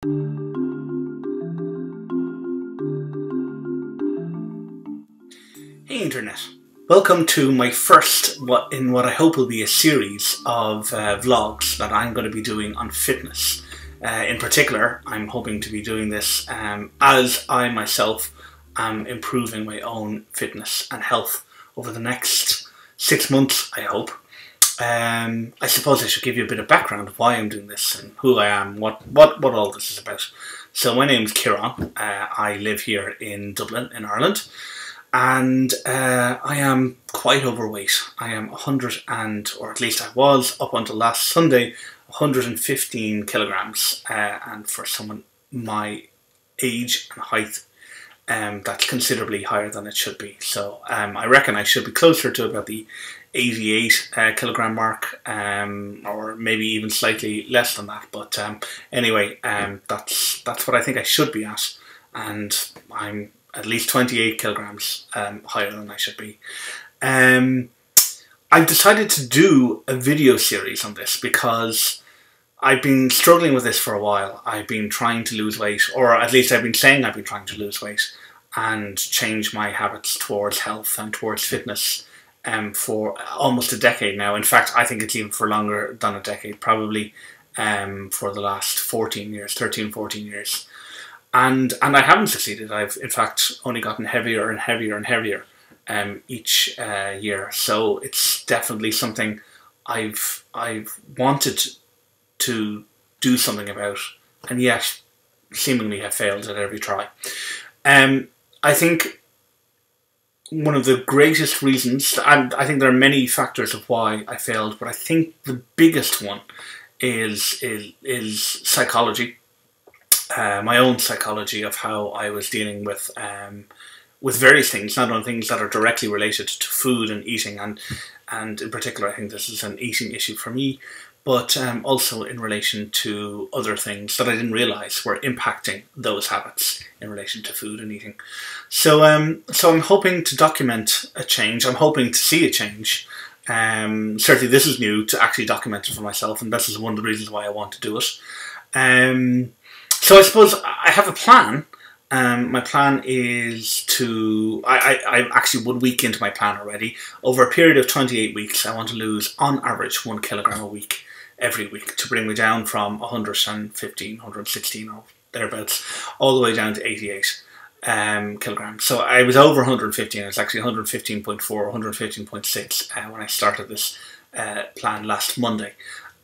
Hey Internet, welcome to my first in what I hope will be a series of vlogs that I'm going to be doing on fitness. In particular, I'm hoping to be doing this as I myself am improving my own fitness and health over the next 6 months, I hope. I suppose I should give you a bit of background of why I'm doing this and who I am, what all this is about. So my name's Kieran. I live here in Dublin in Ireland. And I am quite overweight. I am 100 or at least I was up until last Sunday, 115 kilograms. And for someone my age and height, that's considerably higher than it should be. So I reckon I should be closer to about the 88 kilogram mark, or maybe even slightly less than that. But anyway, that's what I think I should be at, and I'm at least 28 kilograms higher than I should be. I've decided to do a video series on this because I've been struggling with this for a while. I've been trying to lose weight, or at least I've been saying I've been trying to lose weight and change my habits towards health and towards fitness for almost a decade now. In fact, I think it's even for longer than a decade, probably for the last 14 years, 13, 14 years. And I haven't succeeded. I've in fact only gotten heavier and heavier and heavier each year. So it's definitely something I've wanted to do something about, and yet seemingly have failed at every try. I think one of the greatest reasons, and I think there are many factors of why I failed, but I think the biggest one is psychology. My own psychology of how I was dealing with various things, not only things that are directly related to food and eating, and in particular I think this is an eating issue for me, but also in relation to other things that I didn't realise were impacting those habits in relation to food and eating. So I'm hoping to document a change. I'm hoping to see a change. Certainly this is new, to actually document it for myself, and this is one of the reasons why I want to do it. So I suppose I have a plan. My plan is to, I'm actually 1 week into my plan already. Over a period of 28 weeks, I want to lose on average 1 kilogram a week, every week, to bring me down from 115, 116 or thereabouts, all the way down to 88 kilograms. So I was over 115, I was actually 115.4, 115.6 when I started this plan last Monday.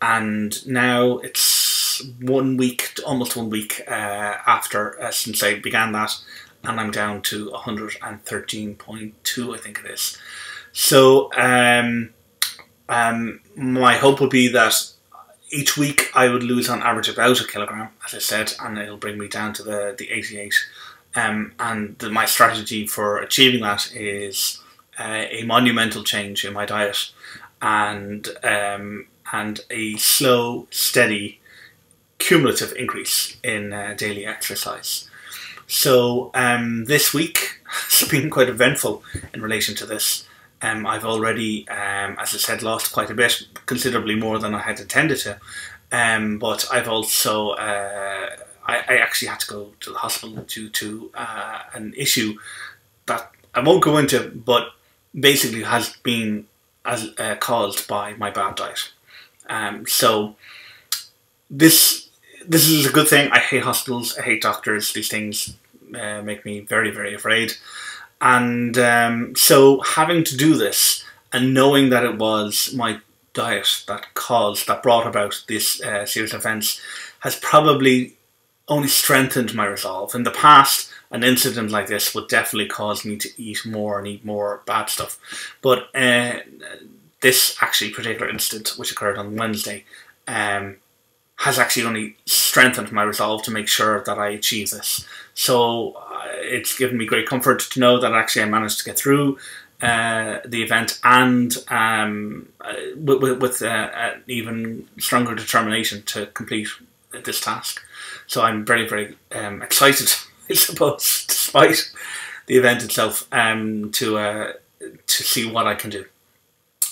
And now it's 1 week, almost 1 week after since I began that, and I'm down to 113.2, I think it is. So my hope would be that each week I would lose on average about 1 kilogram, as I said, and it'll bring me down to the 88. And my strategy for achieving that is a monumental change in my diet, and a slow, steady, cumulative increase in daily exercise. So this week has been quite eventful in relation to this. I've already, as I said, lost quite a bit, considerably more than I had intended to. But I've also, I actually had to go to the hospital due to an issue that I won't go into, but basically has been caused by my bad diet. So this is a good thing. I hate hospitals, I hate doctors. These things make me very, very afraid. And so having to do this and knowing that it was my diet that brought about this series of events has probably only strengthened my resolve. In the past, an incident like this would definitely cause me to eat more and eat more bad stuff. But this actually particular incident, which occurred on Wednesday, has actually only strengthened my resolve to make sure that I achieve this. So it's given me great comfort to know that actually I managed to get through the event, and with even stronger determination to complete this task. So I'm very, very excited, I suppose, despite the event itself, to see what I can do.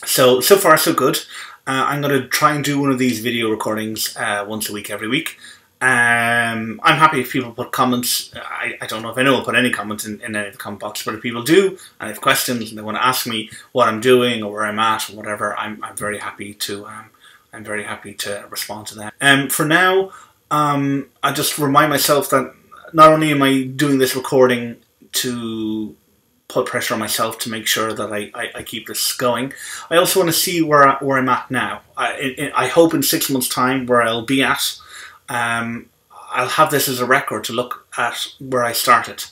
So far so good. I'm going to try and do one of these video recordings once a week, every week, I'm happy if people put comments. I don't know if anyone will put any comments in any of the comment box, but if people do and they have questions and they want to ask me what I'm doing or where I'm at or whatever, I'm very happy to respond to them. For now, I just remind myself that not only am I doing this recording to put pressure on myself to make sure that I keep this going, I also want to see where I'm at now. I hope in 6 months' time where I'll be at. I'll have this as a record to look at where I started,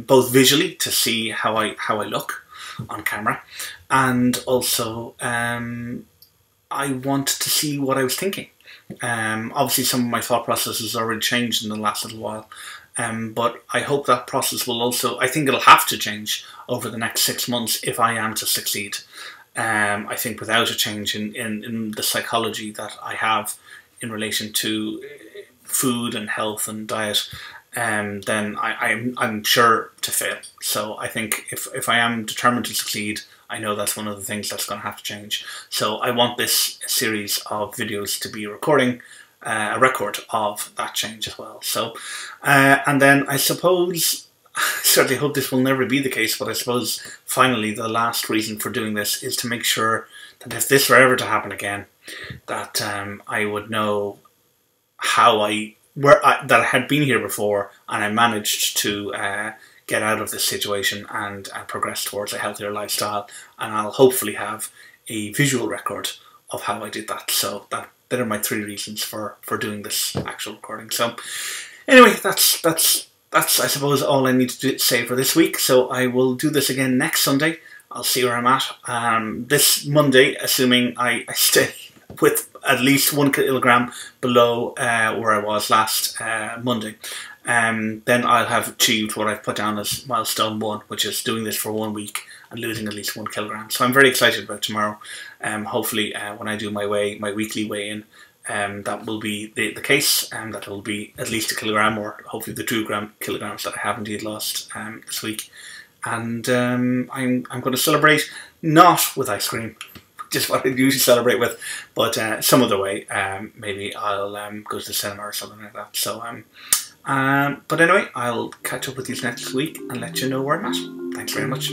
both visually to see how I look on camera, and also I want to see what I was thinking. Obviously, some of my thought process has already changed in the last little while, but I hope that process will also, I think it'll have to change over the next 6 months if I am to succeed. I think without a change in the psychology that I have in relation to food and health and diet, then I'm sure to fail. So I think if I am determined to succeed, I know that's one of the things that's going to have to change. So I want this series of videos to be recording a record of that change as well. So, and then I suppose, I certainly hope this will never be the case, but I suppose finally the last reason for doing this is to make sure that if this were ever to happen again, that I would know how that I had been here before and I managed to get out of this situation and progress towards a healthier lifestyle, and I'll hopefully have a visual record of how I did that. So that are my 3 reasons for doing this actual recording. So anyway, that's I suppose all I need to say for this week. So I will do this again next Sunday. I'll see where I'm at. This Monday, assuming I stay with at least 1 kilogram below where I was last Monday, then I'll have achieved what I've put down as milestone 1, which is doing this for 1 week and losing at least 1 kilogram. So I'm very excited about tomorrow. Hopefully, when I do my weekly weigh-in, that will be the case, and that will be at least 1 kilogram, or hopefully the 2 kilograms that I have indeed lost this week. And I'm going to celebrate not with ice cream, which is what I usually celebrate with, but some other way. Maybe I'll go to the cinema or something like that. So, but anyway, I'll catch up with you next week and let you know where I'm at. Thanks very much.